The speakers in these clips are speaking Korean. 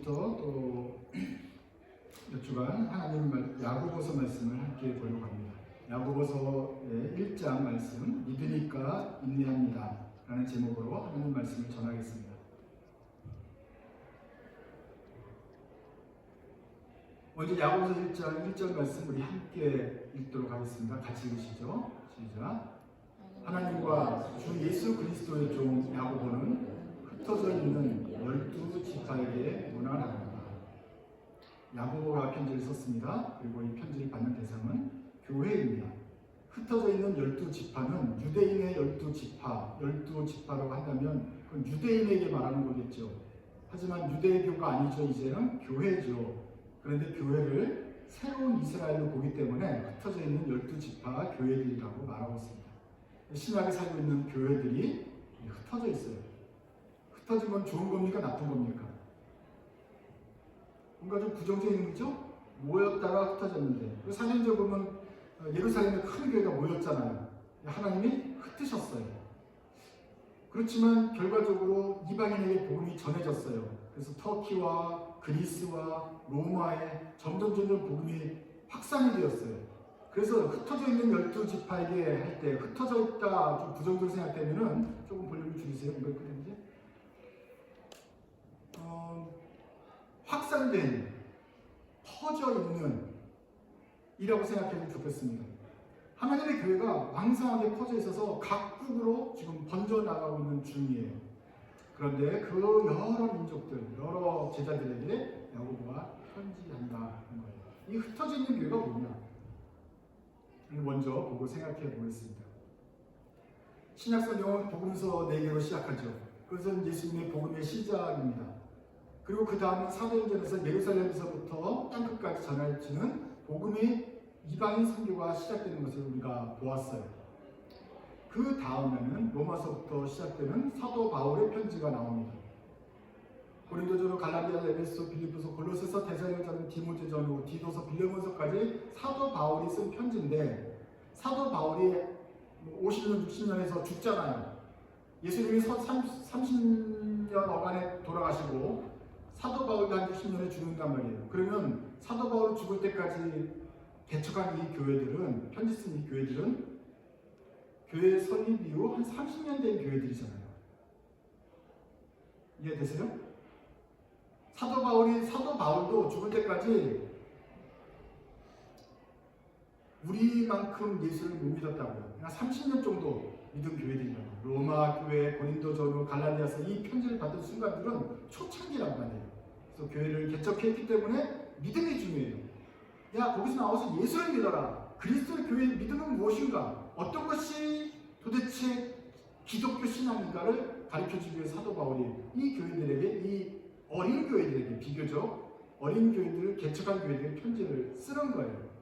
오늘부터 또 몇 주간 하나님 야고보서 말씀을 함께 보려고 합니다. 야고보서의 1장 말씀, 믿으니까 인내합니다 라는 제목으로 하나님 말씀을 전하겠습니다. 먼저 야고보서 1장 1절 말씀 우리 함께 읽도록 하겠습니다. 같이 읽으시죠. 시작. 하나님과 주 예수 그리스도의 종 야고보는 흩어져 있는 12지파에게 문안합니다. 야고보가 편지를 썼습니다. 그리고 이 편지를 받는 대상은 교회입니다. 흩어져 있는 12지파는 유대인의 12지파라고 한다면 그건 유대인에게 말하는 거겠죠. 하지만 유대교가 아니죠. 이제는 교회죠. 그런데 교회를 새로운 이스라엘로 보기 때문에 흩어져 있는 12지파 교회들이라고 말하고 있습니다. 신약에 살고 있는 교회들이 흩어져 있어요. 흩어진 건 좋은 겁니까? 나쁜 겁니까? 뭔가 좀 부정적인 거죠? 모였다가 흩어졌는데 사진적으로 보면 예루살렘에 큰 교회가 모였잖아요. 하나님이 흩으셨어요. 그렇지만 결과적으로 이방인에게 복음이 전해졌어요. 그래서 터키와 그리스와 로마에 점점 복음이 확산이 되었어요. 그래서 흩어져 있는 12지파에게 할 때 흩어져 있다 좀 부정적으로 생각되면은 조금 볼륨을 줄이세요. 이걸 끄든지. 확산된, 퍼져 있는 이라고 생각하면 좋겠습니다. 하나님의 교회가 왕성하게 퍼져 있어서 각국으로 지금 번져나가고 있는 중이에요. 그런데 그 여러 민족들, 여러 제자들에게 야고보가 편지한다는 거예요. 이 흩어져 있는 교회가 뭐냐? 먼저 보고 생각해 보겠습니다. 신약성경은 복음서 4개로 시작하죠. 그것은 예수님의 복음의 시작입니다. 그리고 그 다음은 사도행전에서 예루살렘에서부터 땅끝까지 전해지는 복음의 이방인 선교가 시작되는 것을 우리가 보았어요. 그 다음에는 로마서부터 시작되는 사도 바울의 편지가 나옵니다. 고린도전후, 갈라디아, 에베소, 빌립보서, 골로새서, 데살로니가전, 디모데전후, 디도서, 빌레몬서까지 사도 바울이 쓴 편지인데 사도 바울이 50년, 60년에서 죽잖아요. 예수님이 30년 어간에 돌아가시고 사도 바울도 한 60년에 죽는단 말이에요. 그러면 사도 바울이 죽을 때까지 개척한 이 교회들은, 편지 쓴 이 교회들은 교회 설립 이후 한 30년 된 교회들이잖아요. 이해되세요? 사도 바울도 죽을 때까지 우리만큼 예수를 못 믿었다고요. 그냥 30년 정도 믿은 교회들이라고. 로마 교회, 고린도전후, 갈라디아서 이 편지를 받은 순간들은 초창기란 말이에요. 그래서 교회를 개척했기 때문에 믿음이 중요해요. 야, 거기서 나와서 예수를 믿어라. 그리스도의 교회의 믿음은 무엇인가? 어떤 것이 도대체 기독교 신앙인가를 가르쳐주기 위해 사도 바울이 이 교회들에게, 이 어린 교회들에게, 비교적 어린 교회들을 개척한 교회들에게 편지를 쓰는 거예요.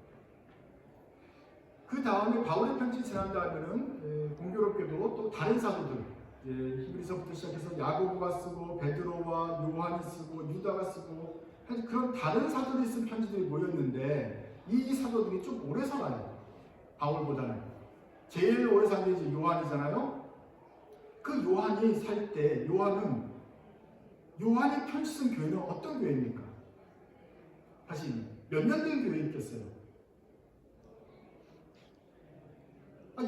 그 다음에 바울의 편지 지난 다음에는 공교롭게도 또 다른 사도들, 히브리서부터 시작해서 야고보가 쓰고 베드로와 요한이 쓰고 유다가 쓰고 그런 다른 사도들이 쓴 편지들이 모였는데 이 사도들이 좀 오래 살아요. 바울보다는. 제일 오래 산 게 이제 요한이잖아요. 그 요한이 살 때 요한이 편지 쓴 교회는 어떤 교회입니까? 다시 몇 년 된 교회였겠어요?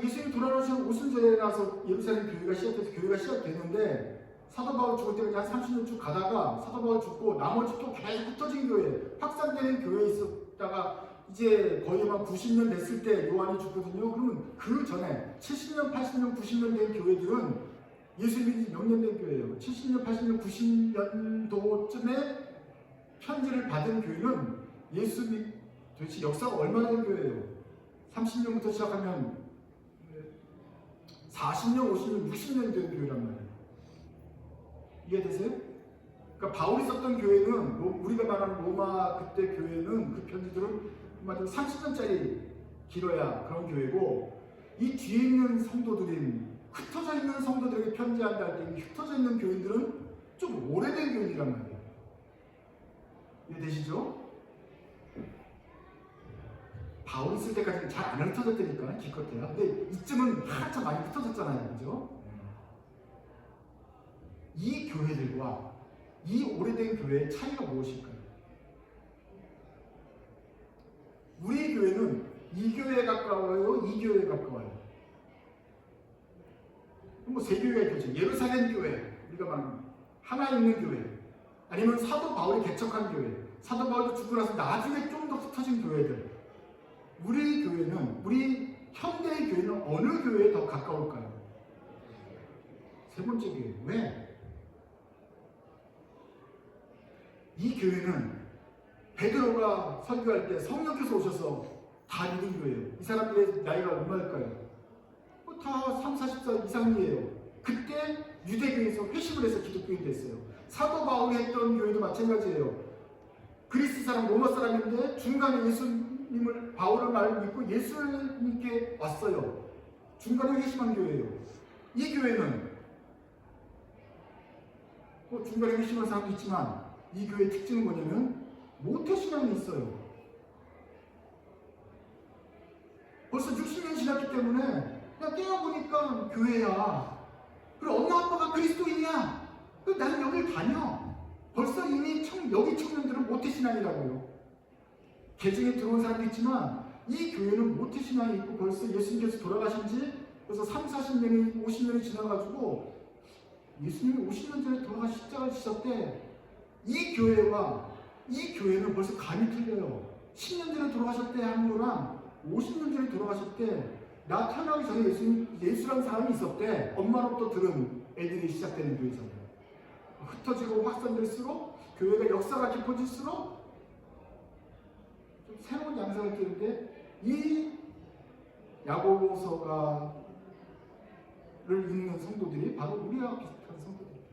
예수님이 돌아오시고 오순절에 나서 예루살렘 교회가 시작되는데 사도 바울 죽을 때까지 한 30년 쭉 가다가 사도 바울 죽고 나머지 또 계속 흩어진 교회, 확산되는 교회에 있었다가 이제 거의 막 90년 됐을 때 요한이 죽거든요. 그러면 그 전에 70년, 80년, 90년 된 교회들은 예수님이 몇 년 된 교회예요. 70년, 80년, 90년도쯤에 편지를 받은 교회는 예수님 도대체 역사가 얼마나 된 교회예요? 30년부터 시작하면 40년, 50년, 60년 된 교회란 말이에요. 이해되세요? 그러니까 바울이 썼던 교회는 우리가 말하는 로마 그때 교회는 그 편지들은 30년짜리 길어야 그런 교회고 이 뒤에 있는 성도들인 흩어져 있는 성도들에게 편지한다 할 때 흩어져 있는 교인들은 좀 오래된 교인이란 말이에요. 이해되시죠? 바울이 쓸 때까지는 잘 안 흩어졌다니까 기껏해야. 근데 이쯤은 한참 많이 흩어졌잖아요. 그죠? 이 교회들과 이 오래된 교회의 차이가 무엇일까요? 우리 교회는 이 교회에 가까워요? 이 교회에 가까워요? 뭐 세 교회가 있겠죠. 예루살렘 교회, 우리가 말하는 하나 있는 교회, 아니면 사도 바울이 개척한 교회, 사도 바울도 죽고 나서 나중에 좀 더 흩어진 교회들. 우리 교회는, 우리 현대의 교회는 어느 교회에 더 가까울까요? 세 번째 교회. 왜? 이 교회는 베드로가 설교할 때 성령께서 오셔서 다 믿은 교회예요. 이 사람들의 나이가 얼마일까요? 다 30, 40살 이상이에요. 그때 유대교에서 회심을 해서 기독교인이 됐어요. 사도 바울이 했던 교회도 마찬가지예요. 그리스 사람, 로마 사람인데 중간에 예수님을, 바울을 말 믿고 예수님께 왔어요. 중간에 회심한 교회예요. 이 교회는 중간에 회심한 사람도 있지만 이 교회의 특징은 뭐냐면 모태신앙이 있어요. 벌써 60년 지났기 때문에 그냥 깨어보니까 교회야. 그리고 엄마 아빠가 그리스도인이야. 나는 여길 다녀. 벌써 이미 여기 청년들은 모태신앙이라고요. 개중에 들어온 사람도 있지만 이 교회는 모태신앙이 있고 벌써 예수님께서 돌아가신 지 벌써 30, 40년이 50년이 지나가지고 예수님이 50년 전에 돌아가신 십자가를 지셨대. 이 교회와 이 교회는 벌써 감이 틀려요. 10년 전에 돌아가실 때 한 거랑 50년 전에 돌아가실 때 나 태어나기 전에 예수라는 사람이 있었대. 엄마로부터 들은 애들이 시작되는 교회잖아요. 흩어지고 확산될수록 교회가 역사가 깊어질수록 좀 새로운 양상을 띠는데 이 야고보서가를 읽는 성도들이 바로 우리와 비슷한 성도들이에요.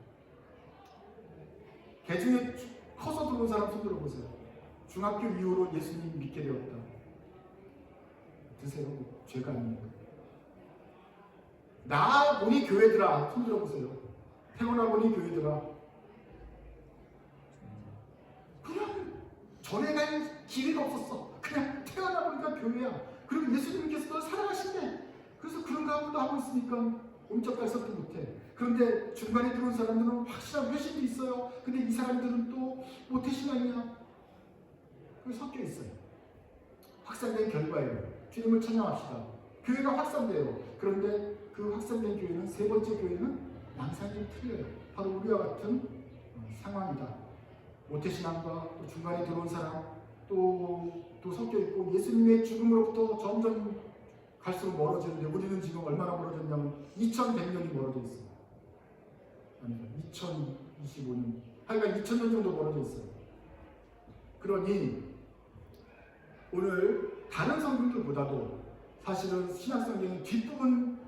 개중에 커서 들어온 사람 손 들어보세요. 중학교 이후로 예수님 믿게 되었다. 드세요. 죄가 아닙니까? 나 보니 교회들아. 손 들어보세요. 태어나 보니 교회들아. 그냥 전에 갈 길이가 없었어. 그냥 태어나 보니까 교회야. 그리고 예수님께서 널 사랑하신대. 그래서 그런가 보다 하고 있으니까 옴짝달싹도 못해. 그런데 중간에 들어온 사람들은 확실한 회심도 있어요. 근데 이 사람들은 또 모태신앙이야. 그게 섞여 있어요. 확산된 결과예요. 주님을 찬양합시다. 교회가 확산돼요. 그런데 그 확산된 교회는, 세 번째 교회는 양상이 좀 틀려요. 바로 우리와 같은 상황이다. 모태신앙과 또 중간에 들어온 사람 또 섞여 있고 예수님의 죽음으로부터 점점 갈수록 멀어지는데 우리는 지금 얼마나 멀어졌냐면 2100년이 멀어져 있어요. 아니다. 2025년. 하여간 2000년 정도 멀어져 있어요. 그러니 오늘 다른 성경들보다도 사실은 신약성경의 뒷부분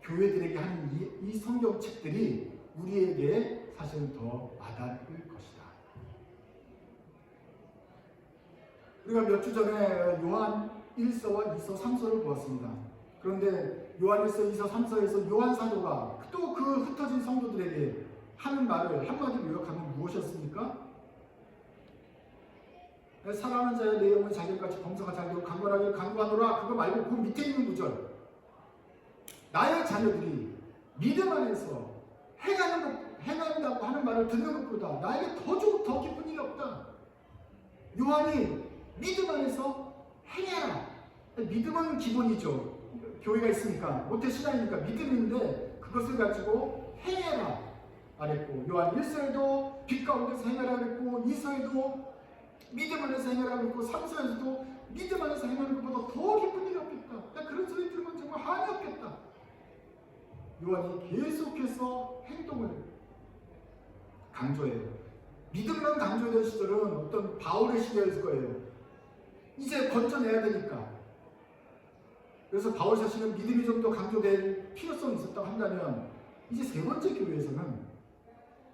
교회들에게 하는 이 성경책들이 우리에게 사실은 더 와닿을 것이다. 우리가 몇 주 전에 요한 1서와 2서, 3서를 보았습니다. 그런데 요한 1서, 2서, 3서에서 요한 사도가 또 그 흩어진 성도들에게 하는 말을 한마디로 요약하면 무엇이었습니까? 사랑하는 자의 내 영혼이 자기같이 범사가 잘되고 강건하게 강구하노라. 그거 말고 그 밑에 있는 구절. 나의 자녀들이 믿음 안에서 행한다고 하는 말을 듣는 것보다 나에게 더 기쁜 일이 없다. 요한이 믿음 안에서 행해라. 믿음은 기본이죠. 교회가 있으니까, 모태신앙이니까 믿음인데 그것을 가지고 행해라 말했고, 요한 1서에도 빛 가운데서 행하라 그랬고, 2서에도 믿음 안에서 행하라 그랬고, 3서에서도 믿음 안에서 행하는 것보다 더 기쁜 일이 없겠다. 그런 소리 들으면 정말 한이 없겠다. 요한이 계속해서 행동을 강조해요. 믿음만 강조되는 시절은 어떤 바울의 시대였을 거예요. 이제 건져내야 되니까. 그래서 바울 자신은 믿음이 좀 더 강조될 필요성이 있었다고 한다면, 이제 세 번째 교회에서는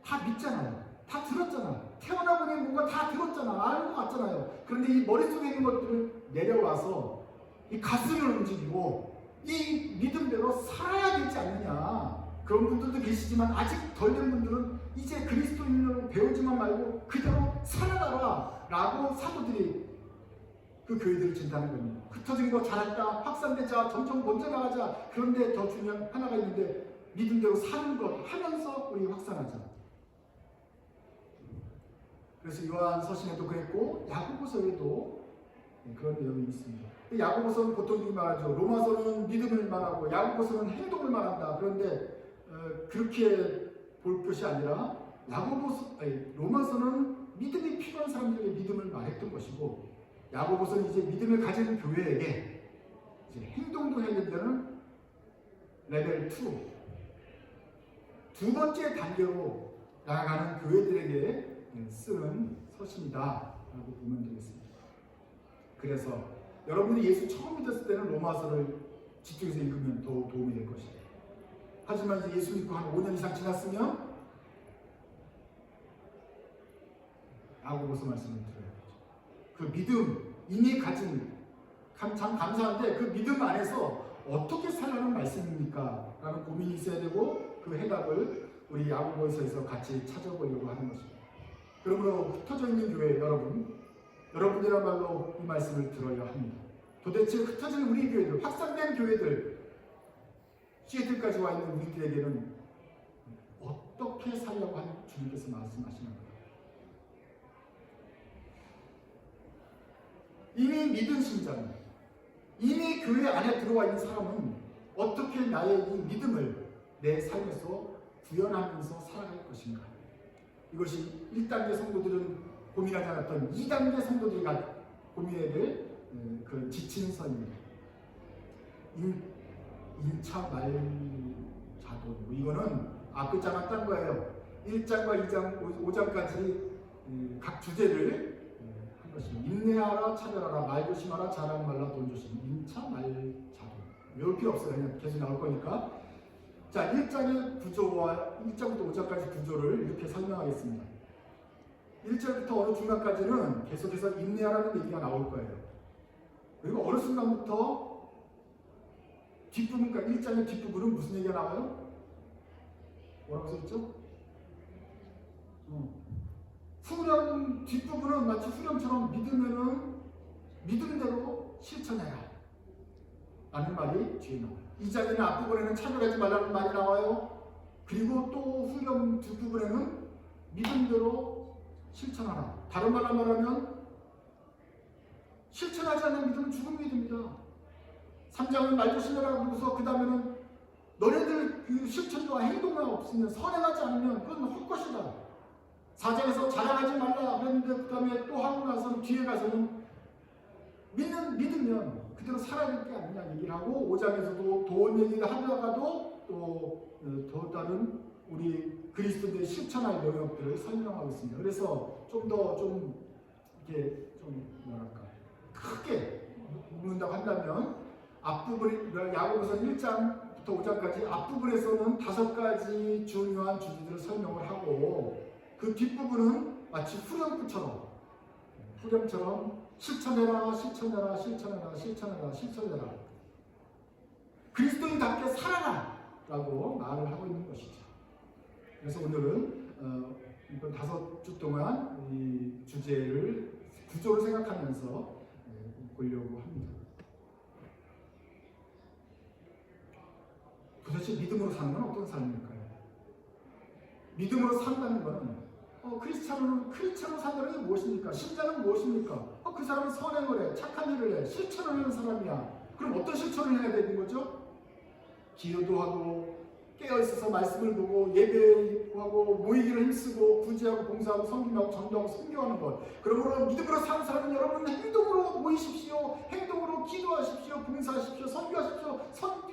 다 믿잖아요. 다 들었잖아. 태어나 보니 뭔가 다 들었잖아. 아는 것 같잖아요. 그런데 이 머릿속에 있는 것들을 내려와서 이 가슴을 움직이고 이 믿음대로 살아야 되지 않느냐. 그런 분들도 계시지만 아직 덜 된 분들은 이제 그리스도인으로 배우지만 말고 그대로 살아가라 라고 사도들이 그 교회들을 진다는 겁니다. 흩어진 거 잘했다, 확산되자, 점점 먼저 나가자. 그런데 더 중요한 하나가 있는데, 믿음대로 사는 것 하면서 우리 확산하자. 그래서 요한 서신에도 그랬고 야고보서에도 그런 내용이 있습니다. 야고보서는 보통 말하죠. 로마서는 믿음을 말하고 야고보서는 행동을 말한다. 그런데 그렇게 볼 것이 아니라 로마서는 믿음이 필요한 사람들에게 믿음을 말했던 것이고 야고보서는 이제 믿음을 가진 교회에게 이제 행동도 해야 된다는 레벨 2 두 번째 단계로 나아가는 교회들에게 쓰는 서신이다라고 보면 되겠습니다. 그래서 여러분이 예수 처음 믿었을 때는 로마서를 집중해서 읽으면 더 도움이 될 것이에요. 하지만 이제 예수 믿고 한 5년 이상 지났으면 야고보서 말씀을 들어야 되죠. 그 믿음 이미 가진 참 감사한데 그 믿음 안에서 어떻게 살라는 말씀입니까? 라는 고민이 있어야 되고 그 해답을 우리 야고보서에서 같이 찾아보려고 하는 것입니다. 그러므로 흩어져 있는 교회 여러분들이야말로 이 말씀을 들어야 합니다. 도대체 흩어진 우리 교회들, 확산된 교회들, 시애틀까지 와 있는 우리들에게는 어떻게 살려고 하는 주님께서 말씀하시는 거예요. 이미 믿은 신자는, 이미 교회 안에 들어와 있는 사람은 어떻게 나의 이 믿음을 내 삶에서 구현하면서 살아갈 것인가. 이것이 1단계 성도들은 고민하지 않았던 2단계 성도들이 고민해야 될 그런 지침서입니다. 1차 말자돈. 이거는 앞글자만 딴 거예요. 1장과 2장, 5장까지 각 주제를 한 것입니다. 인내하라, 차별하라, 말조심하라, 자랑 말라, 돈 조심. 1차 말자돈. 외울 필요 없어요. 그냥 계속 나올 거니까. 자, 1장의 구조와 1장부터 5장까지 구조를 이렇게 설명하겠습니다. 1절부터 어느 중간까지는 계속해서 인내하라는 얘기가 나올 거예요. 그리고 어느 순간부터 뒷부분, 그러니까 1장의 뒷부분은 무슨 얘기가 나와요? 뭐라고 써있죠? 후렴 뒷부분은 마치 후렴처럼 믿으면은 믿음대로 실천해라 라는 말이 뒤에 나와요. 2장에는 앞부분에는 차별하지 말라는 말이 나와요. 그리고 또 후렴 뒷부분에는 믿음대로 실천하라. 다른 말로 말하면 실천하지 않는 믿음은 죽은 믿음이다. 3장은 말조심해라 그러고서 그 다음에는 너네들 그 실천과 행동이 없으면 선행하지 않으면 그건 헛것이다. 4장에서 자랑하지 말라 그랬는데 그 다음에 또 하고 나서는 뒤에 가서는 믿으면 그대로 살아야 될 게 아니냐 얘기를 하고 5장에서도 돈 얘기를 하다가도 또 다른 우리 그리스도인의 실천할 영역들을 설명하고 있습니다. 그래서 좀 더 이렇게 뭐랄까 크게 묻는다고 한다면 앞부분 야고보서 1장부터 5장까지 앞부분에서는 5가지 중요한 주제들을 설명을 하고 그 뒷부분은 마치 후렴처럼 실천해라, 실천해라, 실천해라, 실천해라, 실천해라. 그리스도인답게 살아라! 라고 말을 하고 있는 것이죠. 그래서 오늘은 이번 5주 동안 이 주제를, 구조를 생각하면서 보려고 합니다. 도대체 믿음으로 사는 건 어떤 삶일까요? 믿음으로 산다는 것은 크리스찬으로 산다는 게 무엇입니까? 신자는 무엇입니까? 그 사람은 선행을 해, 착한 일을 해, 실천을 하는 사람이야. 그럼 어떤 실천을 해야 되는 거죠? 기도도 하고, 깨어있어서 말씀을 보고, 예배하고, 모이기를 힘쓰고, 구제하고, 봉사하고, 섬김하고, 전도하고, 선교하는 것. 그러므로 믿음으로 사는 사람은 여러분 행동으로 모이십시오. 행동으로 기도하십시오. 봉사하십시오. 선교하십시오.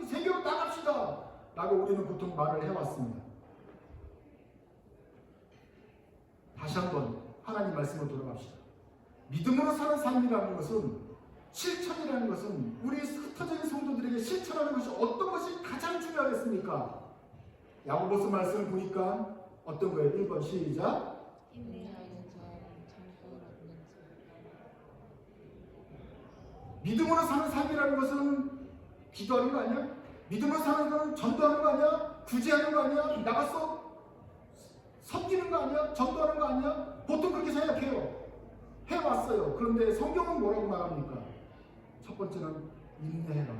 세계로 나갑시다. 라고 우리는 보통 말을 해왔습니다. 다시 한번 하나님 말씀으로 돌아갑시다. 믿음으로 사는 삶이라는 것은, 실천이라는 것은 우리 흩어진 성도들에게 실천하는 것이 어떤 것이 가장 중요하겠습니까? 야고보서 말씀을 보니까 어떤 거예요? 1번 시작. 믿음으로 사는 삶이라는 것은 기도하는 거 아니야? 믿음으로 사는 것은 전도하는 거 아니야? 구제하는 거 아니야? 나가서 섬기는 거 아니야? 전도하는 거 아니야? 보통 그렇게 생각해요. 해왔어요. 그런데 성경은 뭐라고 말합니까? 첫 번째는 인내해라.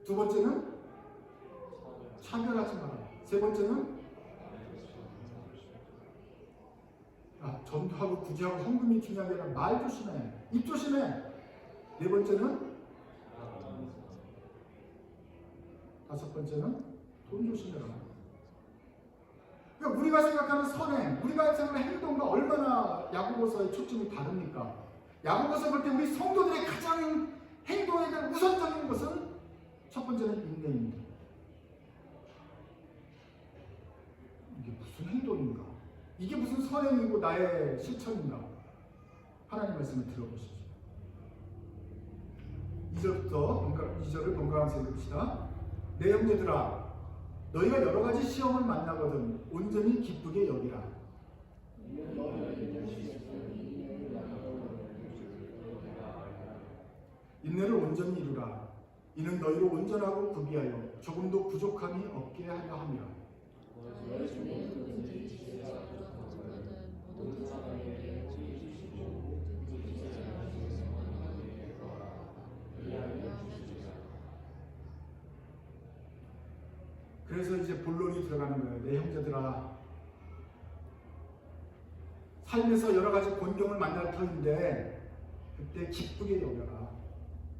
두 번째는 차별하지 마라. 세 번째는 전도하고 구제하고 헌금이 중요한 게 아니라 말 조심해. 입 조심해. 네 번째는, 다섯 번째는 돈 조심해라. 그러니까 우리가 생각하는 선행, 우리가 생각하는 행동과 얼마나 야고보서의 초점이 다릅니까? 야고보서 볼 때 우리 성도들의 가장 행동에 대한 우선적인 것은 첫 번째는 인내입니다. 이게 무슨 행동인가? 이게 무슨 선행이고 나의 실천인가? 하나님 말씀을 들어보시죠. 2절을 번갈아가면서 읽읍시다. 내 형제들아, 너희가 여러 가지 시험을 만나거든 온전히 기쁘게 여기라. 인내를 온전히 이루라. 이는 너희로 온전하고 구비하여 조금도 부족함이 없게 하려 함이라. 그래서 이제 본론이 들어가는 거예요. 내 형제들아, 삶에서 여러 가지 곤경을 만날 터인데 그때 기쁘게 여겨라.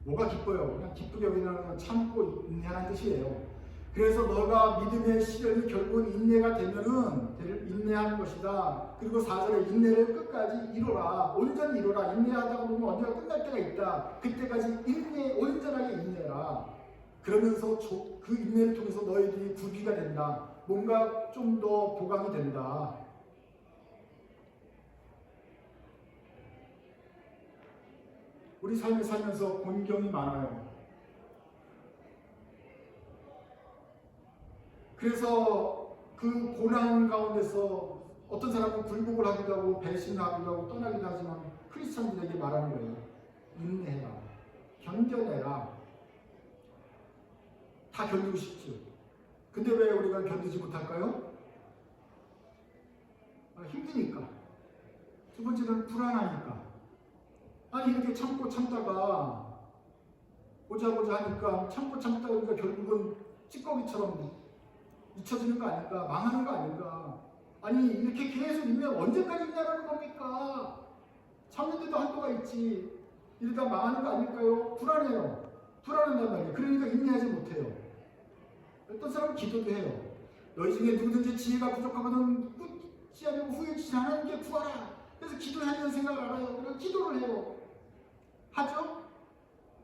뭐가 기뻐요? 그냥 기쁘게 여기라는 건 참고 인내하는 뜻이에요. 그래서 너가 믿음의 시련이 결국은 인내가 되면은 인내하는 것이다. 그리고 4절에 인내를 끝까지 이뤄라. 온전히 이뤄라. 인내하다 보면 언제가 끝날 때가 있다. 그때까지 온전하게 인내해라. 그러면서 그 인내를 통해서 너희들이 구비가 된다. 뭔가 좀 더 보강이 된다. 우리 삶을 살면서 곤경이 많아요. 그래서 그 고난 가운데서 어떤 사람은 굴복을 하기도 하고 배신하기도 하고 떠나기도 하지만 크리스천들에게 말하는 거예요. 인내해라. 견뎌내라. 다 견디고 싶죠. 근데 왜 우리가 견디지 못할까요? 힘드니까. 두 번째는 불안하니까. 아니 이렇게 참다가 보자 하니까 참다가 우리가 결국은 찌꺼기처럼 잊혀지는 거 아닐까? 망하는 거 아닐까? 아니 이렇게 계속 인내하면 언제까지 인내하는 겁니까? 참는데도 한도가 있지. 이러다 망하는 거 아닐까요? 불안해요. 불안한단 말이에요. 그러니까 인내하지 못해요. 어떤 사람은 기도도 해요. 너희 중에 누구든지 지혜가 부족하거든 묻지 않고 후회치 하나님께 구하라. 그래서 기도해야 되는 생각을 알아요. 그래서 기도를 해요. 하죠?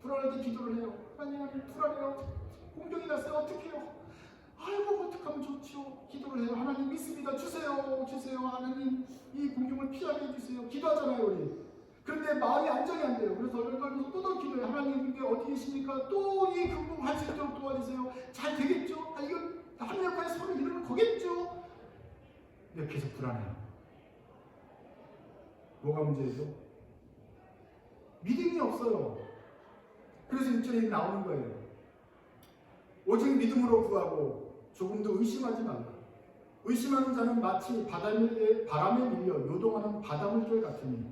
불안할 때 기도를 해요. 하나님 불안해요. 공경이 났어요. 어떻게 해요? 아이고 어떡하면 좋죠. 기도를 해요. 하나님 믿습니다. 주세요. 하나님 이 공경을 피하게 해주세요. 기도하잖아요 우리. 그런데 마음이 안정이 안 돼요. 그래서 얼굴에서 또 기도해요. 하나님 이게 어디 계십니까? 또 이 금붕할 수 있도록 도와주세요. 잘 되겠죠? 이거 합력하여 서로 이루는 거겠죠? 근데 계속 불안해요. 뭐가 문제죠? 믿음이 없어요. 그래서 1절에 나오는 거예요. 오직 믿음으로 구하고 조금도 의심하지 말라. 의심하는 자는 마치 바람에 밀려 요동하는 바닷물결 같으니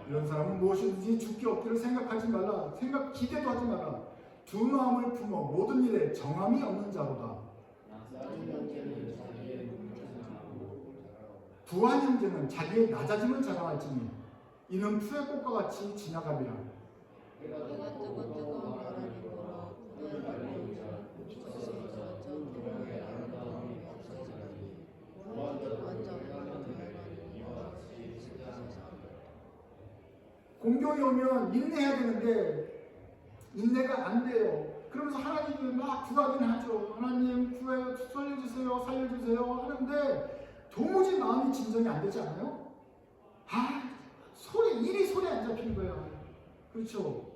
이런 사람은 무엇이든지 죽기 없기를 생각하지 말라. 기대도 하지 마라. 두 마음을 품어 모든 일에 정함이 없는 자로다. 부한 형제는 자기의 낮아짐을 자랑할지니 이는 풀의 꽃과 같이 지나가리라. 공경이 오면 인내해야 되는데 인내가 안 돼요. 그러면서 하나님께 막 구하긴 하죠. 하나님 구해요. 살려주세요 하는데 도무지 마음이 진정이 안 되지 않아요? 일이 손에 안 잡히는 거예요. 그렇죠?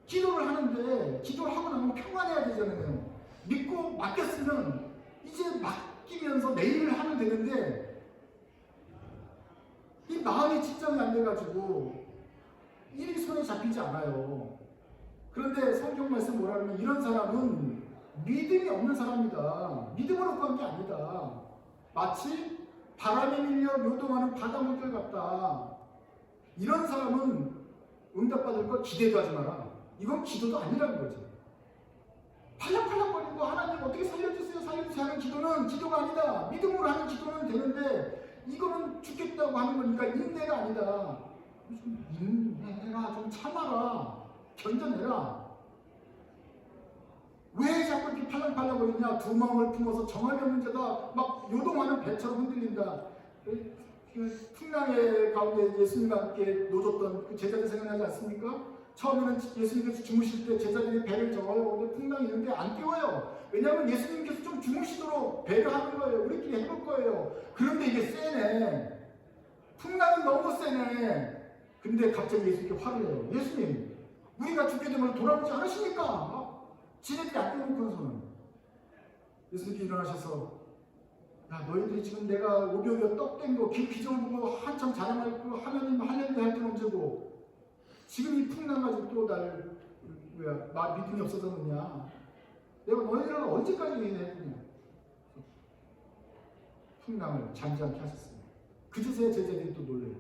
기도를 하는데 기도를 하고 나면 평안해야 되잖아요. 믿고 맡겼으면 이제 맡기면서 내일을 하면 되는데 이 마음이 진정이 안 돼가지고 일이 손에 잡히지 않아요. 그런데 성경 말씀 뭐라 하면 이런 사람은 믿음이 없는 사람이다. 믿음으로 구한 게 아니다. 마치 바람에 밀려 요동하는 바닷물결 같다. 이런 사람은 응답받을 걸 기대도 하지 마라. 이건 기도도 아니라는 거지. 팔락팔락거리고 하나님 어떻게 살려주세요 하는 기도는 기도가 아니다. 믿음으로 하는 기도는 되는데 이거는 죽겠다고 하는 거니까 인내가 아니다. 좀 인내해라. 좀 참아라. 견뎌내라. 왜 자꾸 이렇게 팔랑팔랑거리냐? 두 마음을 품어서 정함이 없는 자다. 막 요동하는 배처럼 흔들린다. 풍랑의 가운데 예수님과 함께 놓줬던 그 제자들 생각나지 않습니까? 처음에는 예수님께서 주무실 때 제자들이 배를 저어요. 근데 풍랑이 있는데 안 깨워요. 왜냐하면 예수님께서 좀 주무시도록 배려하는 거예요. 우리끼리 해볼 거예요. 그런데 이게 세네. 풍랑은 너무 세네. 근데 갑자기 예수님께 화를 내요. 예수님, 우리가 죽게 되면 돌아오지 않으십니까? 지네들이 안 깨워놓고서는 예수님께 일어나셔서, 야, 너희들이 지금 내가 오병이어 떡된 거 기적을 보고 한참 자랑하고 하나님 할렐루야 할 때는 언제고 지금 이 풍랑 가지고 또 날 믿음이 없어졌느냐? 내가 너희들을 언제까지 해내느냐? 풍랑을 잠잠케 하셨습니다. 그제서야 제자들이 또 놀래요.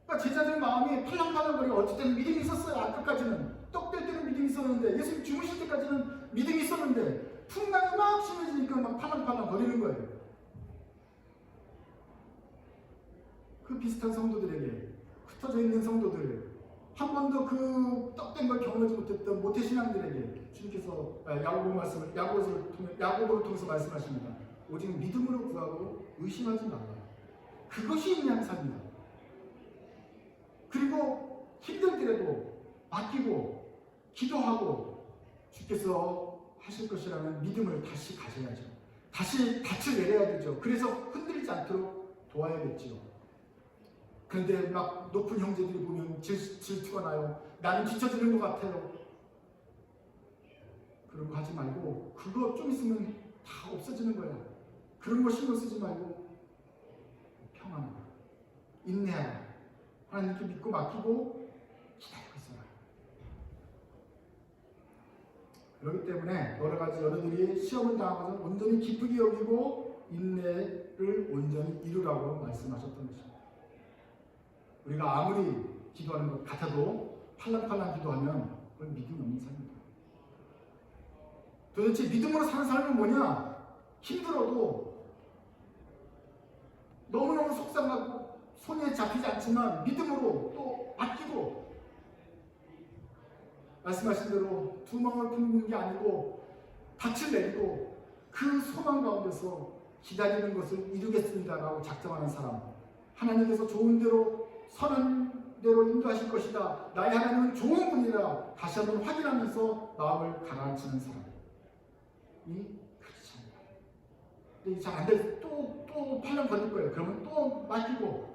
그러니까 제자들 마음이 팔랑팔랑거리고 어쨌든 믿음이 있었어요. 아까까지는 떡 될 때는 믿음이 있었는데, 예수님 주무실 때까지는 믿음이 있었는데 풍랑이 막 심해지니까 막 팔랑팔랑 거리는 거예요. 그 비슷한 성도들에게, 흩어져 있는 성도들, 한 번도 그 떡된 걸 경험하지 못했던 모태신앙들에게 주님께서 야고보를 통해서 말씀하십니다. 오직 믿음으로 구하고 의심하지 말라. 그것이 인내하는 삶이다. 그리고 힘들 때라도 맡기고 기도하고 주께서 하실 것이라는 믿음을 다시 가져야죠. 다시 닻을 내려야 되죠. 그래서 흔들리지 않도록 도와야겠죠. 그런데 막 높은 형제들이 보면 질투가 나요. 나는 뒤처지는 것 같아요. 그런 거 하지 말고 그거 좀 있으면 다 없어지는 거야. 그런 거 신경 쓰지 말고 평안하라. 인내하라. 하나님께 믿고 맡기고 기다리고 있어라. 그렇기 때문에 여러 가지 여러들이 시험을 당하면서 온전히 기쁘게 여기고 인내를 온전히 이루라고 말씀하셨던 것입니다. 우리가 아무리 기도하는 것 같아도 팔랑팔랑 기도하면 그건 믿음이 없는 삶입니다. 도대체 믿음으로 사는 삶은 뭐냐? 힘들어도 너무너무 속상하고 손에 잡히지 않지만 믿음으로 또 맡기고 말씀하신 대로 두 마음을 품는 게 아니고 닻을 내리고 그 소망 가운데서 기다리는 것을 이루겠습니다라고 작정하는 사람, 하나님께서 좋은 대로 선한 대로 인도하실 것이다. 나의 하나님은 좋은 분이라 다시 한번 확인하면서 마음을 가라앉히는 사람이 크리스찬이다. 근데 잘 안 돼. 또 팔랑 걸릴 거예요. 그러면 또 맡기고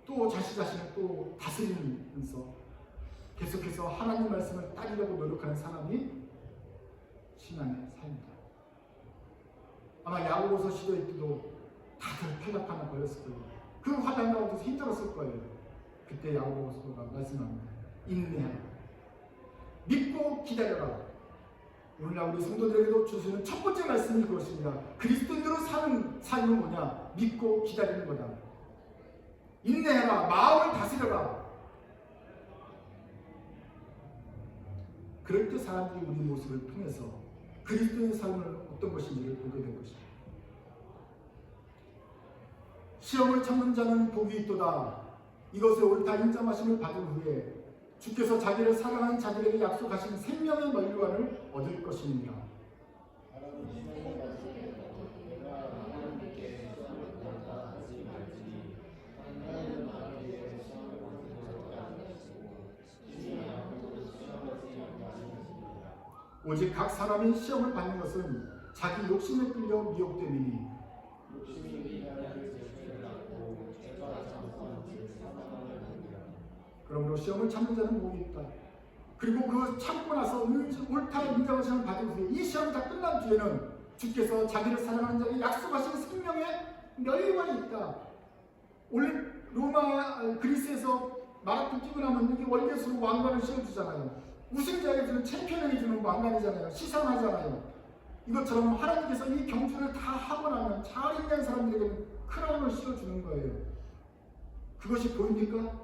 또 자신을 또 다스리면서 계속해서 하나님 말씀을 따르려고 노력하는 사람이 신앙의 삶이다. 아마 야고보서 시도할 때도 다들 팔랑팔랑 걸렸을 거예요. 그 환난 가운데서 힘들었을 거예요. 그때 야고보서가 말씀합니다. 인내하라. 믿고 기다려라. 오늘날 우리 성도들에게도 주시는 첫 번째 말씀이 그것입니다. 그리스도인으로 사는 삶은 뭐냐? 믿고 기다리는 거다. 인내해라. 마음을 다스려라. 그럴 때 사람들이 우리 모습을 통해서 그리스도의 삶은 어떤 것인지를 보게 될 것입니다. 시험을 참는 자는 복이 있도다. 이것을 옳다 인정하심을 받은 후에 주께서 자기를 사랑하는 자들에게 약속하신 생명의 면류관을 얻을 것입니다. 오직 각 사람이 시험을 받는 것은 자기 욕심에 끌려 미혹됨이니 그러므로 시험을 참는 자는 복이 있다. 그리고 그 참고 나서 옳다 인정을 시험을 받은 후에 이 시험이 다 끝난 뒤에는 주께서 자기를 사랑하는 자에게 약속하신 생명의 멸류관이 있다. 원래 그리스에서 마라톤 뛰고 나면 이게 월계수로 왕관을 씌워주잖아요. 우승자에게 주는 챔피언에게 주는 왕관이잖아요. 시상하잖아요. 이것처럼 하나님께서 이 경주를 다 하고 나면 잘 인내한 사람들에게는 크라운을 씌워주는 거예요. 그것이 보입니까?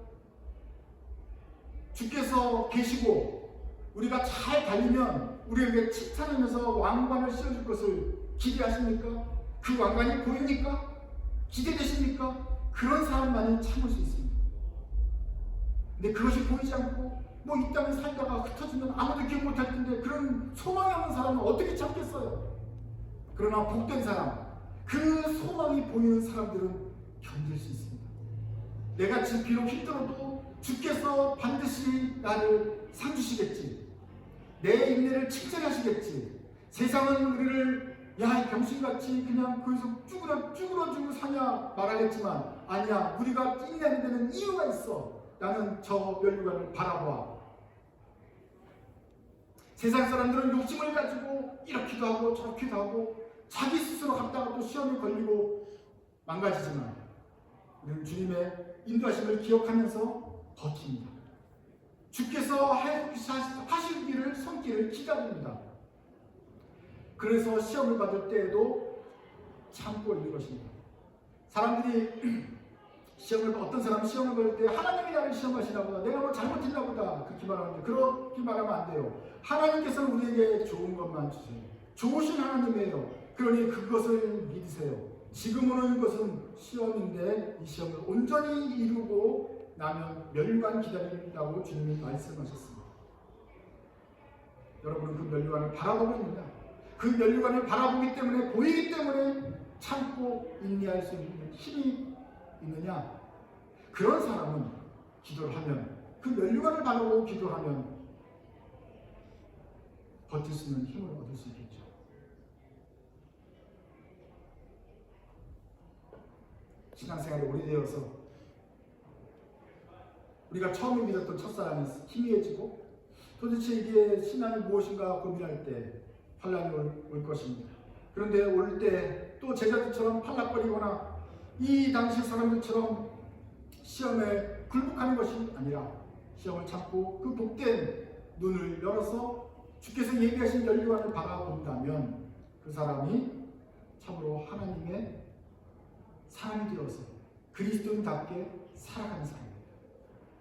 주께서 계시고 우리가 잘 달리면 우리에게 칭찬하면서 왕관을 씌워줄 것을 기대하십니까? 그 왕관이 보입니까? 기대되십니까? 그런 사람만이 참을 수 있습니다. 근데 그것이 보이지 않고 뭐 이 땅에 살다가 흩어지면 아무도 기억 못할 텐데 그런 소망이 없는 사람은 어떻게 참겠어요? 그러나 복된 사람, 그 소망이 보이는 사람들은 견딜 수 있습니다. 내가 지금 비록 힘들어도 주께서 반드시 나를 상 주시겠지. 내 인내를 칭찬하시겠지. 세상은 우리를 야, 이 병신같이 그냥 거기서 쭈그러주고 사냐 말하겠지만 아니야, 우리가 인내하는 데는 이유가 있어. 나는 저 면류관을 바라보아. 세상 사람들은 욕심을 가지고 이렇기도 하고 저렇기도 하고 자기 스스로 갔다가 또 시험에 걸리고 망가지지만 우리는 주님의 인도하심을 기억하면서 버팁니다. 주께서 하시기를 손길을 기다립니다. 그래서 시험을 받을 때에도 참고 있는 것입니다. 사람들이 어떤 사람은 시험을 받을 때 하나님이 나를 시험하시나 보다, 내가 뭐 잘못했나 보다 그렇게 말하는데 그렇게 말하면 안 돼요. 하나님께서는 우리에게 좋은 것만 주세요. 좋으신 하나님이에요. 그러니 그것을 믿으세요. 지금 오는 것은 시험인데 이 시험을 온전히 이루고 나면 멸류관 기다린다고 주님이 말씀하셨습니다. 여러분은 그 멸류관을 바라보고 있느냐? 그 멸류관을 바라보기 때문에, 보이기 때문에 참고 인내할 수 있는 힘이 있느냐? 그런 사람은 기도를 하면, 그 멸류관을 바라보고 기도하면 버틸 수 있는 힘을 얻을 수 있겠죠. 신앙생활이 오래되어서 우리가 처음에 믿었던 첫사랑이 희미해지고 도대체 이게 신앙이 무엇인가 고민할 때 환란이 올 것입니다. 그런데 올 때 또 제자들처럼 팔락거리거나 이 당시 사람들처럼 시험에 굴복하는 것이 아니라 시험을 참고 그 복된 눈을 열어서 주께서 예비하신 멸류관을 바라본다면 그 사람이 참으로 하나님의 사람이 되어서 그리스도인답게 살아가는 사람입니다.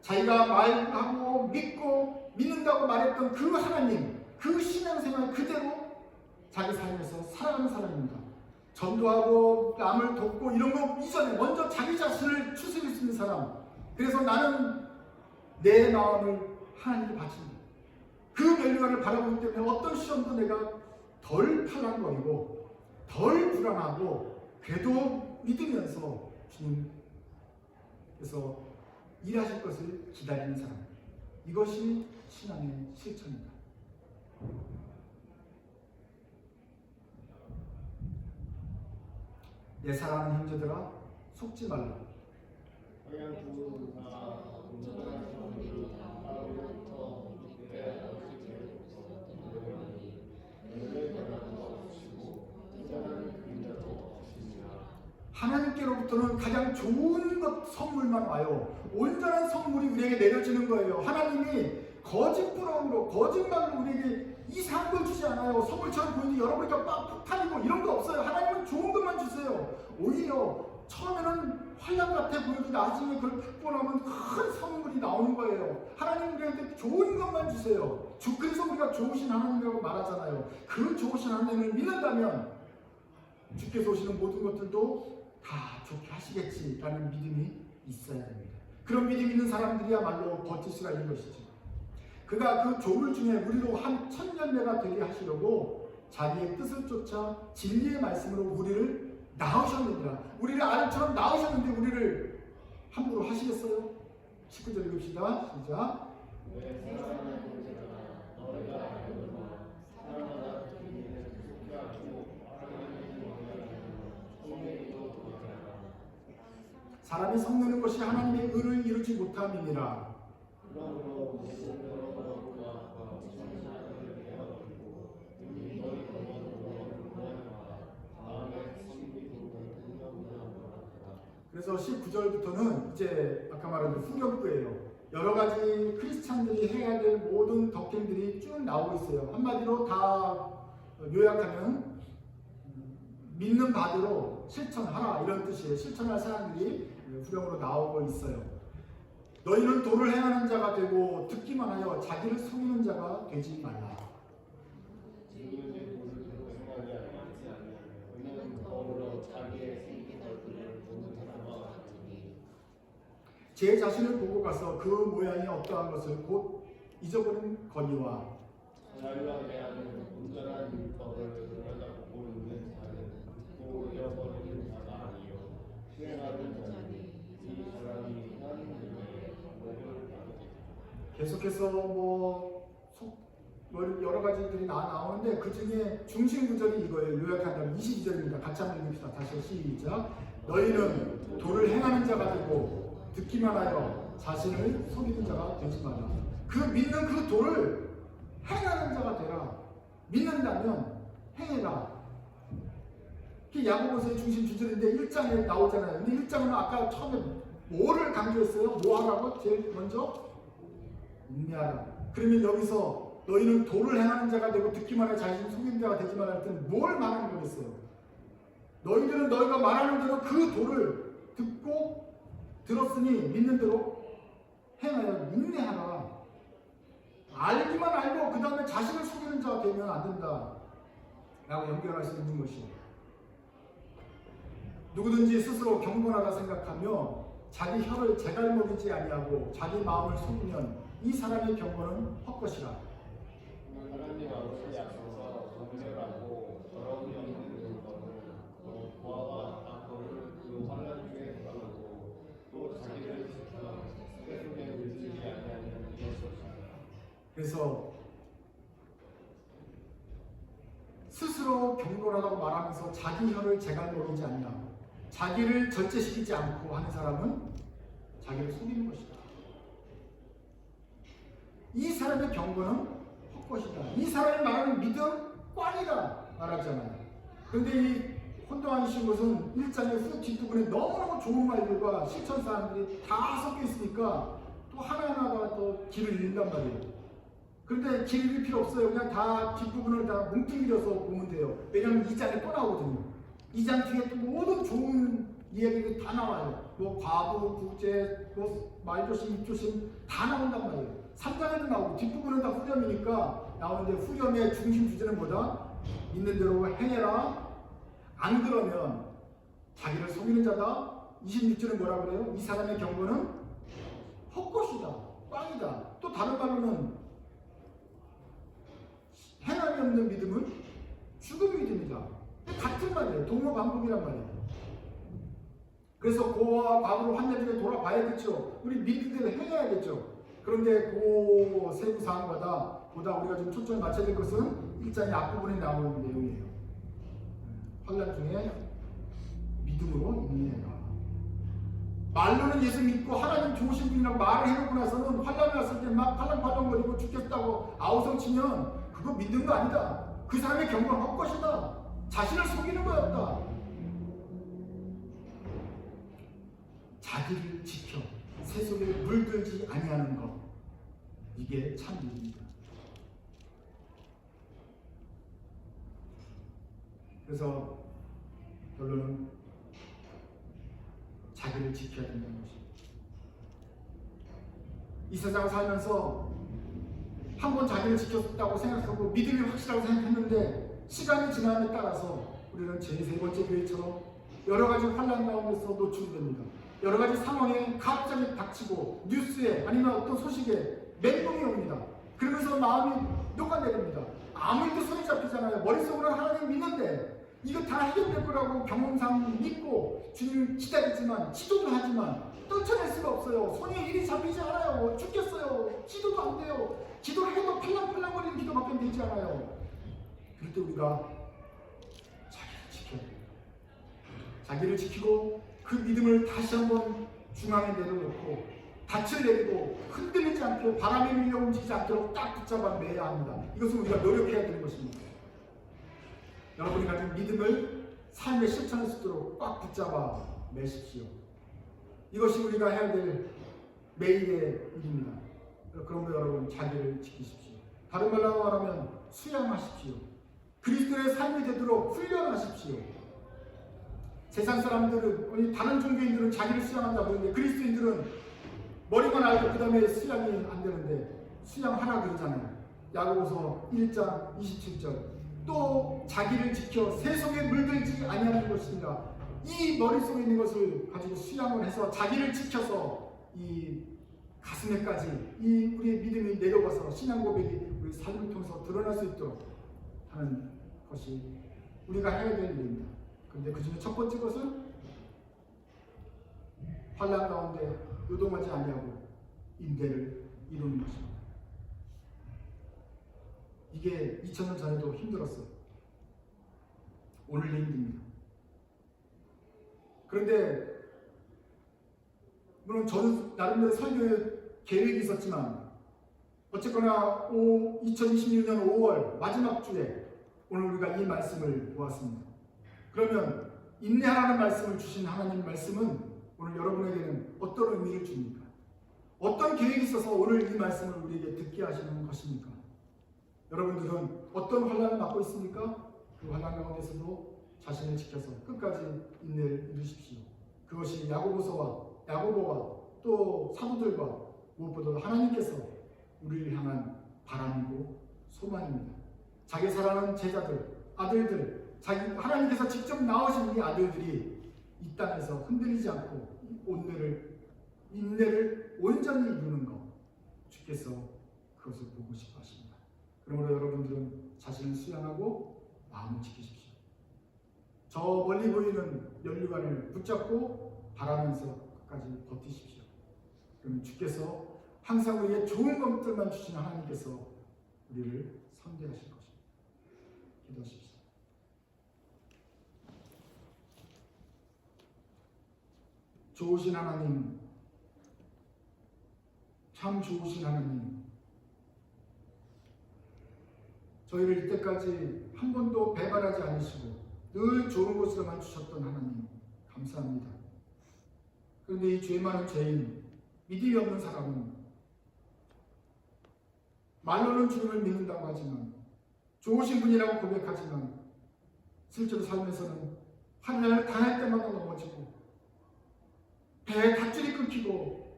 자기가 말하고 믿고 믿는다고 말했던 그 하나님, 그 신앙생활 그대로 자기 삶에서 살아가는 사람입니다. 전도하고 남을 돕고 이런 거 이전에 먼저 자기 자신을 추스릴 수 있는 사람. 그래서 나는 내 마음을 하나님께 바친다. 그 멸류관을 바라보기 때문에 어떤 시험도 내가 덜 팔랑거리고 덜 불안하고 그래도 믿으면서 주님께서 일하실 것을 기다리는 사람. 이것이 신앙의 실천입니다. 내 사랑하는 형제들아, 속지 말라. 하나님께로부터는 가장 좋은 것 선물만 와요. 온전한 선물이 우리에게 내려지는 거예요. 하나님이 거짓부렁으로 거짓말로 우리에게 이상한 걸 주지 않아요. 선물처럼 보이는데 여러분이니까 폭탄이고 이런 거 없어요. 하나님은 좋은 것만 주세요. 오히려 처음에는 환난 같아 보여도 나중에 그걸 받고 나면 큰 선물이 나오는 거예요. 하나님 우리한테 좋은 것만 주세요. 그래서 우리가 좋으신 하나님이라고 말하잖아요. 그 좋으신 하나님을 믿는다면 주께서 오시는 모든 것들도 다 좋게 하시겠지라는 믿음이 있어야 됩니다. 그런 믿음 있는 사람들이야말로 버틸 수가 있는 것이죠. 그가 그 조물 중에 우리로 한 천년대가 되게 하시려고 자기의 뜻을 쫓아 진리의 말씀으로 우리를 낳으셨느니라. 우리를 아들처럼 낳으셨는데 우리를 함부로 하시겠어요? 19절 읽읍시다. 시작. 사람이 성내는 것이 하나님의 의를 이루지 못함이니라. 그래서 19절부터는 이제 아까 말한 후렴구예요. 여러 가지 크리스찬들이 해야 될 모든 덕행들이 쭉 나오고 있어요. 한마디로 다 요약하면 믿는 바대로 실천하라 이런 뜻이에요. 실천할 사람들이 후렴으로 나오고 있어요. 너희는 도를 행하는 자가 되고 듣기만 하여 자기를 속이는 자가 되지 말라. 이웃의 모습으로 행하지 아니하며 그는 더불어 자기의 생긴 얼굴을 보는 사람과 같으니 제 자신을 보고 가서 그 모양이 어떠한 것을 곧 잊어버린 거니와 자유와 대하는 온전한 율법을 들여다보고 있는 자는 듣고 잃어버리는 자가 아니요 수행하는 자니 이 사람이 하나님 은혜의 복을 받으리라. 계속해서 여러 가지들이 나오는데 그 중에 중심 구절이 이거예요. 요약한다면 22절입니다. 같이 한번 읽읍시다. 다시 시작. 너희는 도를 행하는 자가 되고 듣기만 하여 자신을 속이는 자가 되지 마라. 그 믿는 그 도를 행하는 자가 되라. 믿는다면 행해라. 그게 야고보서의 중심 주절인데 1장에 나오잖아요. 근데 1장은 아까 처음에 뭐를 강조했어요? 뭐 하라고? 제일 먼저 인내하라. 그러면 여기서 너희는 도를 행하는 자가 되고 듣기만 하여 자신을 속이는 자가 되지 말라 할 때는 뭘 말하는 거겠어요? 너희들은 너희가 말하는 대로 그 도를 듣고 들었으니 믿는 대로 행하여 인내하라. 알기만 알고 그 다음에 자신을 속이는 자가 되면 안 된다 라고 연결할 수 있는 것이에요. 누구든지 스스로 경건하다 생각하며 자기 혀를 제갈먹이지 아니하고 자기 마음을 속이면 이 사람의 경건은 헛것이라. 하나님 앞에 앞서서 정결하고 더러움이 없는 율법을 보아와 악도를 그 환난 중에 돌아오고 또 자기를 지켜 세속에 물들지 아니하는 이것이다. 그래서 스스로 경건하다고 말하면서 자기 혀를 제갈먹이지 아니하고 자기를 절제시키지 않고 하는 사람은 자기를 속이는 것이다. 이 사람의 경건은 헛것이다. 이 사람이 말하는 믿음 꽝이다 말하잖아요. 그런데 이 혼동하기 쉬운 것은 1장의 후 뒷부분에 너무너무 좋은 말들과 실천 사람들이 다 섞여 있으니까 또 하나하나가 또 길을 잃는단 말이에요. 그런데 길 잃을 필요 없어요. 그냥 다 뒷부분을 다 뭉뚱그려서 보면 돼요. 왜냐하면 2장에 또 나오거든요. 2장 뒤에 또 모든 좋은 이야기들이 다 나와요. 뭐 과부, 국제, 뭐 말조심, 입조심 다 나온단 말이에요. 3장에도 나오고 뒷부분은 다 후렴이니까 나오는데 후렴의 중심 주제는 뭐다? 믿는 대로 행해라. 안 그러면 자기를 속이는 자다. 26절은 뭐라 그래요? 이 사람의 경고는 헛것이다. 꽝이다. 또 다른 말로는 행함이 없는 믿음은 죽은 믿음이다. 같은 말이에요. 동료 반복이란 말이에요. 그래서 고와 과부를 환난 중에 돌아봐야겠죠. 우리 믿는 대로 행해야겠죠. 그런데 그 세부 사항마다 보다 우리가 좀 초점을 맞춰야 될 것은 1장의 앞부분에 나오는 내용이에요. 환난 중에 믿음으로 인내해라. 말로는 예수 믿고 하나님 좋으신 분이라고 말을 해놓고 나서는 환난이 왔을 때 막 팔랑팔랑거리고 죽겠다고 아우성치면 그거 믿는 거 아니다. 그 사람의 경고는 헛것이다. 자신을 속이는 거였다. 자기를 지켜 세속에 물들지 아니하는 것, 이게 참 믿음이다. 그래서 결론은 자기를 지켜야 된다는 것입니다. 이 세상을 살면서 한 번 자기를 지켰다고 생각하고 믿음이 확실하고 생각했는데 시간이 지남에 따라서 우리는 제3번째 교회처럼 여러 가지 환난 가운데서 노출됩니다. 여러 가지 상황에 갑자기 닥치고 뉴스에 아니면 어떤 소식에 멘붕이 옵니다. 그러면서 마음이 녹아내립니다. 아무 일도 손이 잡히잖아요. 머릿속으로 하나님 믿는데 이거 다 해결될 거라고 경험상 믿고 주님 기다리지만 기도도 하지만 떨쳐낼 수가 없어요. 손에 일이 잡히지 않아요. 죽겠어요. 기도도 안 돼요. 기도를 해도 팔랑팔랑거리는 기도밖에 되지 않아요. 그럴 때 우리가 자기를 지켜야 돼요. 자기를 지키고 그 믿음을 다시 한번 중앙에 내려놓고 닻을 내리고 흔들리지 않고 바람에 밀려 움직이지 않도록 딱 붙잡아 매야 합니다. 이것은 우리가 노력해야 되는 것입니다. 여러분이 가진 믿음을 삶에 실천할 수 있도록 꽉 붙잡아 매십시오. 이것이 우리가 해야 될 매일의 일입니다. 그러므로 여러분 자기를 지키십시오. 다른 말로 말하면 수양하십시오. 그리스도의 삶이 되도록 훈련하십시오. 세상 사람들은, 다른 종교인들은 자기를 수양한다고 그러는데 그리스도인들은 머리만 알고 그 다음에 수양이 안 되는데 수양하라 그러잖아요. 야고보서 1장 27절 또 자기를 지켜 세속에 물들지 아니하는 것입니다. 이 머릿속에 있는 것을 가지고 수양을 해서 자기를 지켜서 이 가슴에까지 이 우리의 믿음이 내려가서 신앙 고백이 우리 삶을 통해서 드러날 수 있도록 하는 것이 우리가 해야 될 일입니다. 그런데 그 중에 첫 번째 것은 환난 가운데 요동하지 아니하고 인내를 이루는 것입니다. 이게 2000년 전에도 힘들었어요. 오늘도 힘듭니다. 그런데 물론 저는 나름대로 설교 계획이 있었지만 어쨌거나 2026년 5월 마지막 주에 오늘 우리가 이 말씀을 보았습니다. 그러면 인내하라는 말씀을 주신 하나님 말씀은 오늘 여러분에게는 어떤 의미를 줍니까? 어떤 계획이 있어서 오늘 이 말씀을 우리에게 듣게 하시는 것입니까? 여러분들은 어떤 환난을 맡고 있습니까? 그 환난 가운데서도 자신을 지켜서 끝까지 인내를 이루십시오. 그것이 야고보와 또 사도들과 무엇보다도 하나님께서 우리를 향한 바람이고 소망입니다. 자기 사랑하는 제자들, 아들들, 하나님께서 직접 낳으신 이 아들들이 이 땅에서 흔들리지 않고 인내를 온전히 이루는 것, 주께서 그것을 보고 싶어 하십니다. 그러므로 여러분들은 자신을 수양하고 마음을 지키십시오. 저 멀리 보이는 면류관을 붙잡고 바라면서 끝까지 버티십시오. 그러면 주께서 항상 우리에게 좋은 것들만 주시는 하나님께서 우리를 선대하실 것입니다. 기도하십시오. 좋으신 하나님, 참 좋으신 하나님, 저희를 이때까지 한 번도 배반하지 않으시고 늘 좋은 것으로만 주셨던 하나님 감사합니다. 그런데 이 죄 많은 죄인, 믿음이 없는 사람은 말로는 주님을 믿는다고 하지만 좋으신 분이라고 고백하지만 실제로 삶에서는 환난을 당할 때마다 넘어지고 배에 밧줄이 끊기고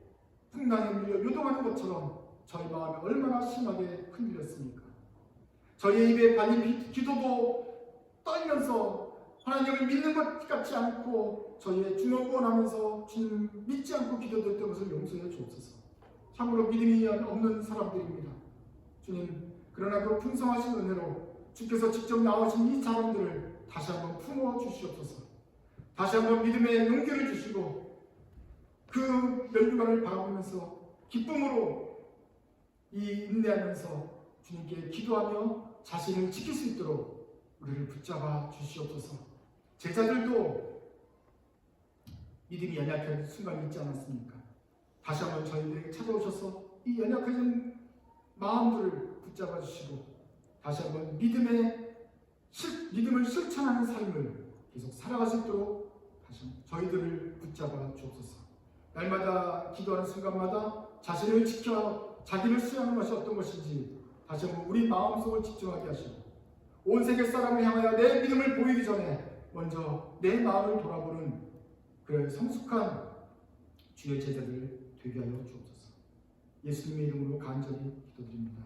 풍랑에 밀려 요동하는 것처럼 저희 마음이 얼마나 심하게 흔들렸습니까? 저희의 입에 발린 기도도 떨면서 하나님을 믿는 것 같지 않고 저희의 중언부언하면서 주님 믿지 않고 기도드렸던 것을 용서해 주옵소서. 참으로 믿음이 없는 사람들입니다. 주님, 그러나 그 풍성하신 은혜로 주께서 직접 나오신 이 사람들을 다시 한번 품어 주시옵소서. 다시 한번 믿음의 용기를 주시고 그 면류관을 바라보면서 기쁨으로 인내하면서 주님께 기도하며 자신을 지킬 수 있도록 우리를 붙잡아 주시옵소서. 제자들도 믿음이 연약한 순간이 있지 않았습니까? 다시 한번 저희들에게 찾아오셔서 이 연약해진 마음들을 붙잡아 주시고 다시 한번 믿음을 실천하는 삶을 계속 살아갈 수 있도록 다시 저희들을 붙잡아 주옵소서. 날마다 기도하는 순간마다 자신을 지켜 자기를 수양하는 것이 어떤 것인지 다시 한번 우리 마음속을 집중하게 하시고 온 세계 사람을 향하여 내 믿음을 보이기 전에 먼저 내 마음을 돌아보는 그 성숙한 주의 제자들 되게 하여 주옵소서. 예수님의 이름으로 간절히 기도드립니다.